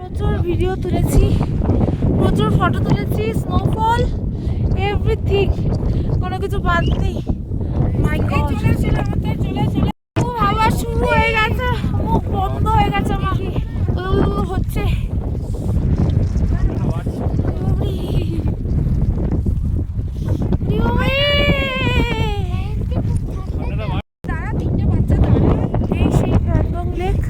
প্রচুর ভিডিও তুলেছি, প্রচুর ফটো তুলেছি, স্নোফল এভরিথিং, কোনো কিছু বাদ নেই। মাই গড, খুব আবার শুরু হয়ে গেছে, মুখ বন্ধ হয়ে গেছে আমার হচ্ছে। এই সেই প্যাংগং লেক,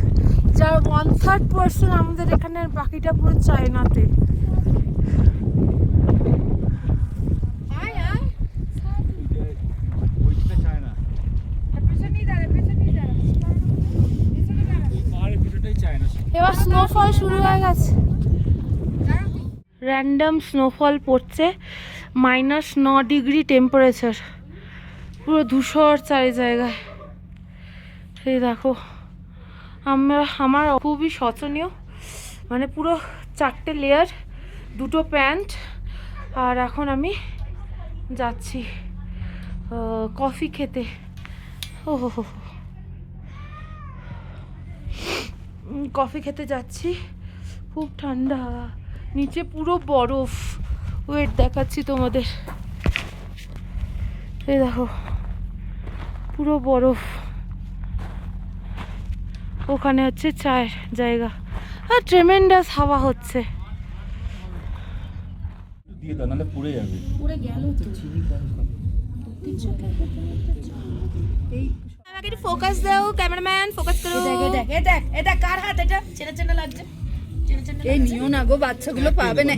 যার 1/3 আমাদের এখানে, বাকিটা পুরো চায়নাতে। এবার স্নোফল শুরু হয়ে গেছে, র্যান্ডম স্নোফল পড়ছে, -9 ডিগ্রি টেম্পারেচার, পুরো ধূসর চারি জায়গায়। এই দেখো, আমার খুবই শোচনীয়, মানে পুরো 4টে লেয়ার, 2টো প্যান্ট, আর এখন আমি যাচ্ছি কফি খেতে। ও হো, কফি খেতে যাচ্ছি, খুব ঠান্ডা, নিচে পুরো বরফ। ওয়েট দেখাচ্ছি তোমাদের, এই দেখো পুরো বরফ, ওখানে হচ্ছে চায়ের জায়গা, আর ট্রেমেন্ডাস হাওয়া হচ্ছে। ফোকাস দাও ক্যামেরাম্যান, ফোকাস করো। এটা কার হাত? এটা চেনা চেনা লাগছে। এই নিও না গো, বাচ্চাগুলো পাবে না।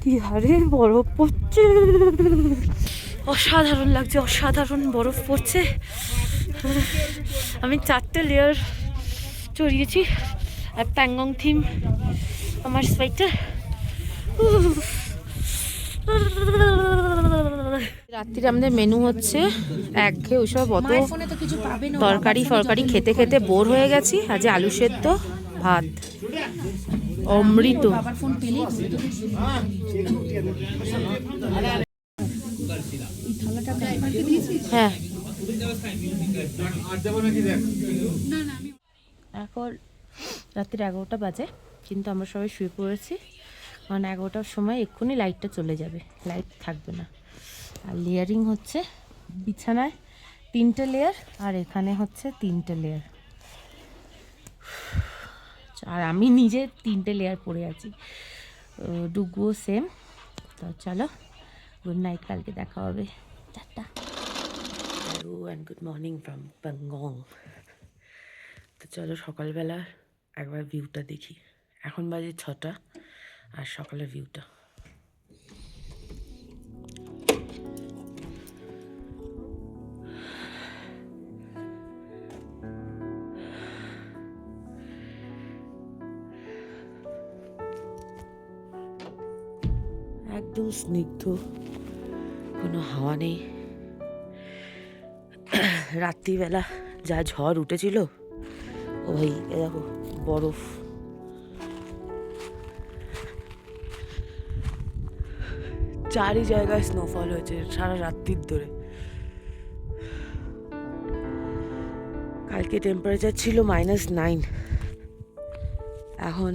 কি হারে বরফ পড়ছে, অসাধারণ লাগছে, অসাধারণ বরফ পড়ছে। আমি 4টে লেয়ার চড়িয়েছি, আর প্যাংগং থিম আমার সোয়েটার। রাত্রিরে আমাদের মেনু হচ্ছে একঘেয়ে ওসব, অত তরকারি ফরকারি খেতে খেতে বোর হয়ে গেছি। আজ আলু সেদ্ধ, ভাত, অমৃত। হ্যাঁ, এখন রাত্রির 11টা বাজে, কিন্তু আমরা সবাই শুয়ে পড়েছি, কারণ 11টার সময় এক্ষুনি লাইটটা চলে যাবে, লাইট থাকবে না। আর লেয়ারিং হচ্ছে, বিছানায় 3টে লেয়ার, আর এখানে হচ্ছে 3টে লেয়ার, আর আমি নিজে 3টে লেয়ার পরে আছি, ডুগুও সেম। তো চলো, গুড নাইট, কালকে দেখা হবে, tata. Hello and good morning from Pangong. তো চলো সকালবেলা একবার ভিউটা দেখি। এখন বাজে 6টা, আর সকালের ভিউটা একদম স্নিগ্ধ, কোনো হাওয়া নেই। রাত্রিবেলা যা ঝড় উঠেছিল, ও ভাই এ দেখো বরফ, চারি জায়গায় স্নোফল হয়েছে সারা রাত্রির ধরে। কালকে টেম্পারেচার ছিল -9, এখন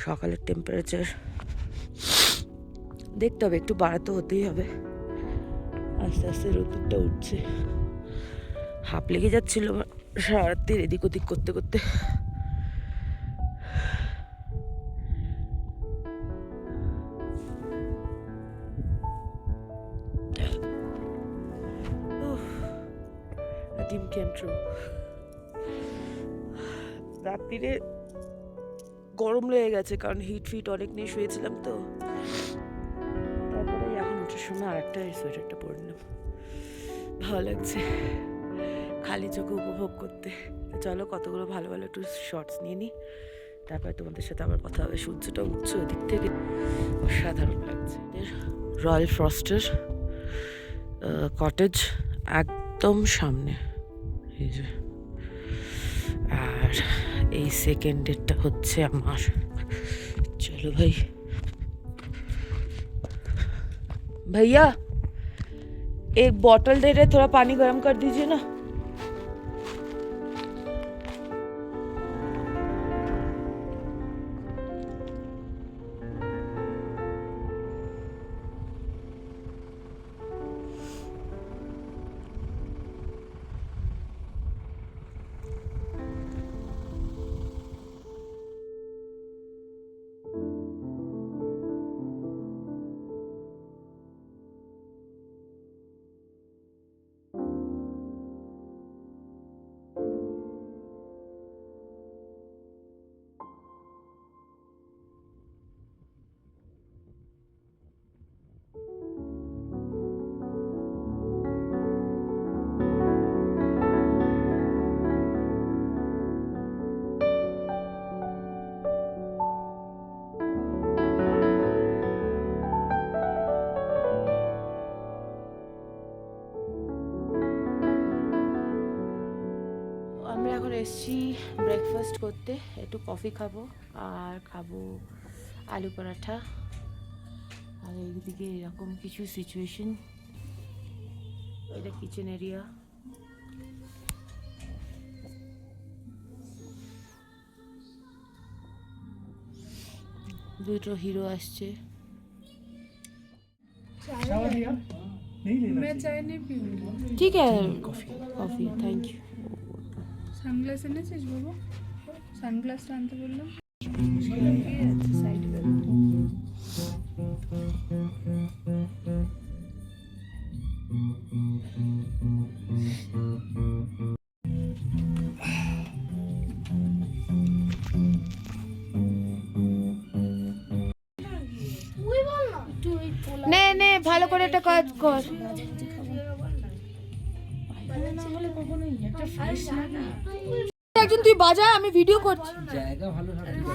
সকালের টেম্পারেচার দেখতে হবে, একটু বাড়াতে হতেই হবে, আস্তে আস্তে রোদটা উঠছে। হাঁপ লেগে যাচ্ছিল সারা রাত্রির এদিক ওদিক করতে করতে। Dream came true. রাত্রিরে গরম লেগে গেছে, কারণ হিট ফিট অনেক নিয়ে শুয়েছিলাম, তো তারপরে এখন ওঠার সময় আরেকটা সোয়েটারটা পরে নিলাম, ভালো লাগছে খালি চোখে উপভোগ করতে। চলো কতগুলো ভালো ভালো একটু শর্টস নিয়ে নিই, তারপরে তোমাদের সাথে আবার কথা হবে। সূর্যটা উঠছে ওদিক থেকে, অসাধারণ লাগছে। রয়্যাল ফ্রস্টের কটেজ একদম সামনে, এই যে, আর এই সেকেন্ডেরটা হচ্ছে আমার। চলো ভাই। भैया एक बॉटल दे रहे, थोड़ा पानी गर्म कर दीजिए ना। আমরা এখন এসেছি ব্রেকফাস্ট করতে, একটু কফি খাবো আর খাবো আলু পরাঠা। আর এইদিকে এরকম কিছু সিচুয়েশন। এটা কিচেন এরিয়া। দুটো হিরো আসছে। मैं चाय नहीं पीऊंगी। ठीक है, कॉफी थैंक यू। সানগ্লাস এনেছিস বাবু? সানগ্লাস আনতে বললাম। সাইড করে নে নে, ভালো করে একটা কাজ কর। একজন তুই বাজা, আমি ভিডিও করছি। জায়গা ভালো না, ঠিক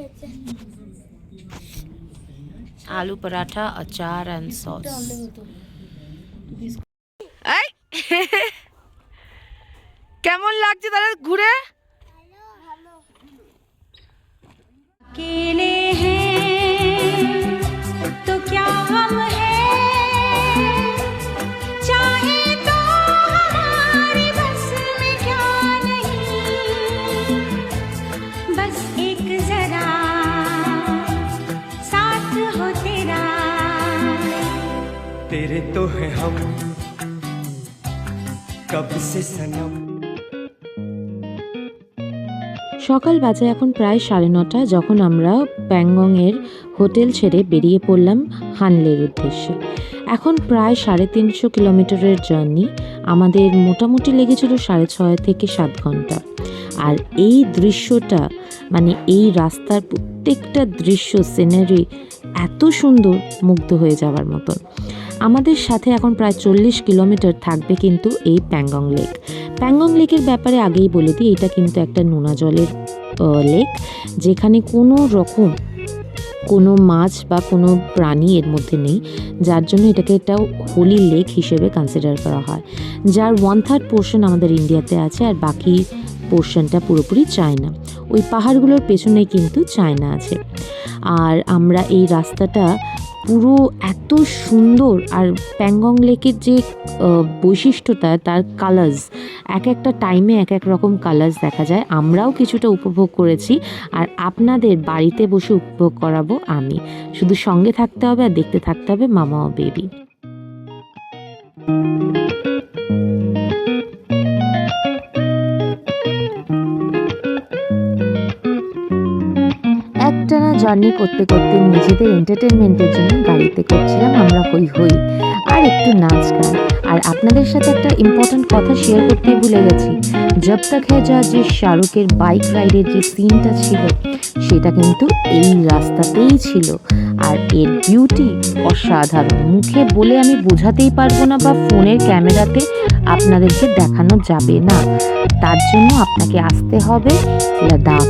আছে। आलू पराठा, अचार एंड सॉस। কেমন লাগছে তাহলে ঘুরে? अकेले हैं तो क्या हम हैं, चाहे तो हमारी बस में क्या नहीं, बस एक जरा साथ हो तेरा, तेरे तो है हम कब से सनम। সকাল বাজে এখন প্রায় 9:30 যখন আমরা প্যাংগংয়ের হোটেল ছেড়ে বেরিয়ে পড়লাম হানলের উদ্দেশ্যে। এখন প্রায় 350 কিলোমিটারের জার্নি। আমাদের মোটামুটি লেগেছিল 6.5 থেকে 7 ঘন্টা। আর এই দৃশ্যটা, মানে এই রাস্তার প্রত্যেকটা দৃশ্য, সিনারি এত সুন্দর, মুগ্ধ হয়ে যাওয়ার মতন। আমাদের সাথে এখন প্রায় 40 কিলোমিটার থাকবে কিন্তু এই প্যাংগং লেক। প্যাংগং লেকের ব্যাপারে আগেই বলে দিই, এটা কিন্তু একটা নোনা জলের লেক, যেখানে কোনো রকম কোনো মাছ বা কোনো প্রাণী এর মধ্যে নেই, যার জন্য এটাকে একটা হোলি লেক হিসেবে কনসিডার করা হয়। যার 1/3 পোর্শন আমাদের ইন্ডিয়াতে আছে, আর বাকি পোর্শনটা পুরোপুরি চায়না। ওই পাহাড়গুলোর পেছনেই কিন্তু চায়না আছে। আর আমরা এই রাস্তাটা পুরো এত সুন্দর, আর প্যাংগং লেকের যে বৈশিষ্ট্যটা, তার কালার্স, এক একটা টাইমে এক এক রকম কালার্স দেখা যায়। আমরাও কিছুটা উপভোগ করেছি, আর আপনাদের বাড়িতে বসে উপভোগ করাবো আমি। শুধু সঙ্গে থাকতে হবে আর দেখতে থাকতে হবে মামা ও বেবি। একটানা জার্নি করতে করতে নিজেদের এন্টারটেনমেন্টের জন্য গাড়িতে করছিলাম আমরা হই হই আর একটু নাচ গান। আর আপনাদের সাথে একটা ইম্পর্টেন্ট কথা শেয়ার করতে ভুলে গেছি। জব তক হ্যায় যা যে শাহরুখের বাইক রাইডের যে সিনটা ছিল, সেটা কিন্তু এই রাস্তাতেই ছিল। আর এর বিউটি অসাধারণ, মুখে বলে আমি বোঝাতেই পারবো না, বা ফোনের ক্যামেরাতে আপনাদেরকে দেখানো যাবে না। তার জন্য আপনাকে আসতে হবে লাদাখ।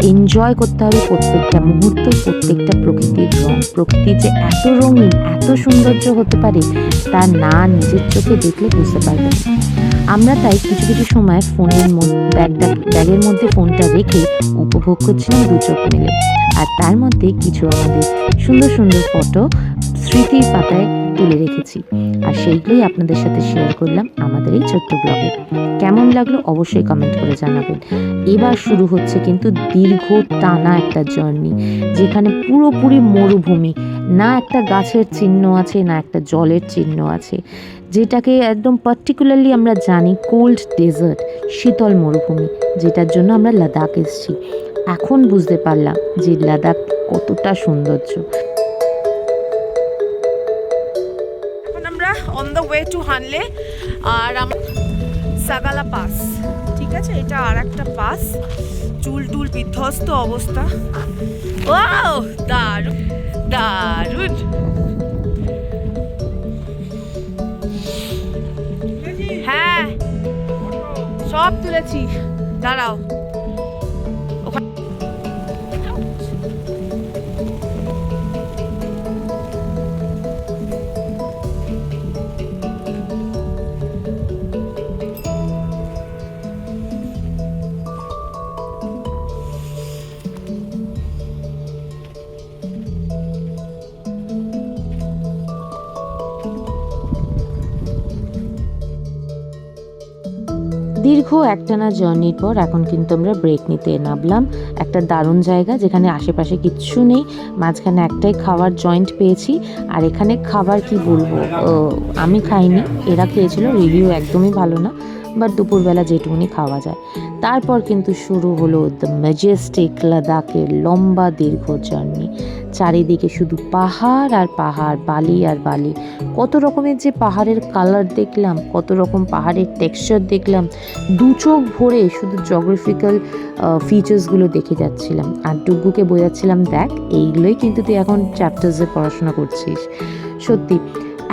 এনজয় করতে হবে প্রত্যেকটা মুহূর্ত, প্রত্যেকটা প্রকৃতির রং। প্রকৃতি যে এত রঙিন, এত সৌন্দর্য হতে পারে তা না নিজের চোখে দেখলে বুঝতে পারবেন। আমরা তাই কিছু কিছু সময় ব্যাগের মধ্যে ফোনটা রেখে উপভোগ করছিলাম দু চোখ মিলে। আর তার মধ্যে কিছু আমাদের সুন্দর সুন্দর ফটো স্মৃতির পাতায় তুলে রেখেছি, আর সেইগুলোই আপনাদের সাথে শেয়ার করলাম আমাদের এই ছোট্ট ব্লগে। কেমন লাগলো অবশ্যই কমেন্ট করে জানাবেন। এবার শুরু হচ্ছে কিন্তু দীর্ঘ টানা একটা জার্নি, যেখানে পুরোপুরি মরুভূমি, না একটা গাছের চিহ্ন আছে না একটা জলের চিহ্ন আছে, যেটাকে একদম পার্টিকুলারলি আমরা জানি কোল্ড ডেজার্ট, শীতল মরুভূমি, যেটার জন্য আমরা লাদাখ এসেছি। এখন বুঝতে পারলাম যে লাদাখ কতটা সৌন্দর্য। এখন আমরা on the way to Hanle, আর সাগালা পাস, ঠিক আছে, এটা আর একটা পাস। চুল টুল বিধ্বস্ত অবস্থা। ওয়াও, দারুণ দারুণ। হ্যাঁ সব তুলেছি, দাঁড়াও। দীর্ঘ একটানা জার্নির পর এখন কিন্তু আমরা ব্রেক নিতে নামলাম একটা দারুণ জায়গা, যেখানে আশেপাশে কিচ্ছু নেই, মাঝখানে একটাই খাওয়ার জয়েন্ট পেয়েছি। আর এখানে খাবার কি বলবো, আমি খাইনি, এরা খেয়েছিল, রিভিউ একদমই ভালো না, বাট দুপুরবেলা যেটুকুনি খাওয়া যায়। তারপর কিন্তু শুরু হলো দ্য ম্যাজেস্টিক লাদাখের লম্বা দীর্ঘ জার্নি। চারিদিকে শুধু পাহাড় আর পাহাড়, বালি আর বালি। কত রকমের যে পাহাড়ের কালার দেখলাম, কত রকম পাহাড়ের টেক্সচার দেখলাম, দু চোখ ভরে শুধু জিওগ্রাফিক্যাল ফিচার্সগুলো দেখে যাচ্ছিলাম। আর ডুগ্গুকে বোঝাচ্ছিলাম, দেখ এইগুলোই কিন্তু তুই এখন চ্যাপ্টার্সে পড়াশোনা করছিস। সত্যি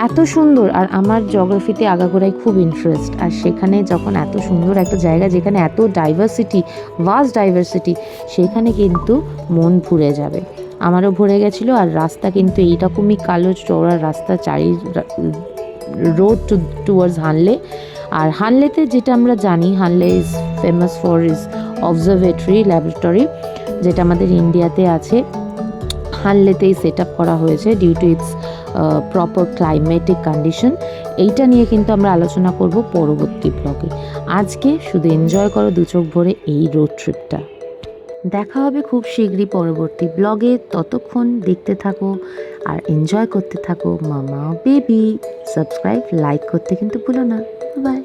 এত সুন্দর, আর আমার জিওগ্রাফিতে আগাগোড়ায় খুব ইন্টারেস্ট। আর সেখানে যখন এত সুন্দর একটা জায়গা, যেখানে এত ডাইভার্সিটি, ভাস্ট ডাইভার্সিটি, সেখানে কিন্তু মন ভরে যাবে। আমারও ভরে গেছিলো। আর রাস্তা কিন্তু এইরকমই কালো চওড়া রাস্তা, রোড টুয়ার্ডস হানলে। আর হানলেতে যেটা আমরা জানি, Hanle is famous for is observatory laboratory, যেটা আমাদের ইন্ডিয়াতে আছে। হানলেতেই সেট আপ করা হয়েছে due to its proper climatic condition. এইটা নিয়ে কিন্তু আমরা আলোচনা করব পরবর্তী ব্লগে। আজকে শুধু এনজয় করো দু চোখ ভরে এই রোড ট্রিপটা। দেখা হবে খুব শীঘ্রই পরবর্তী ব্লগে। ততক্ষণ দেখতে থাকো আর এনজয় করতে থাকো মামা বেবি। সাবস্ক্রাইব, লাইক করতে কিন্তু ভুলো না। বাই।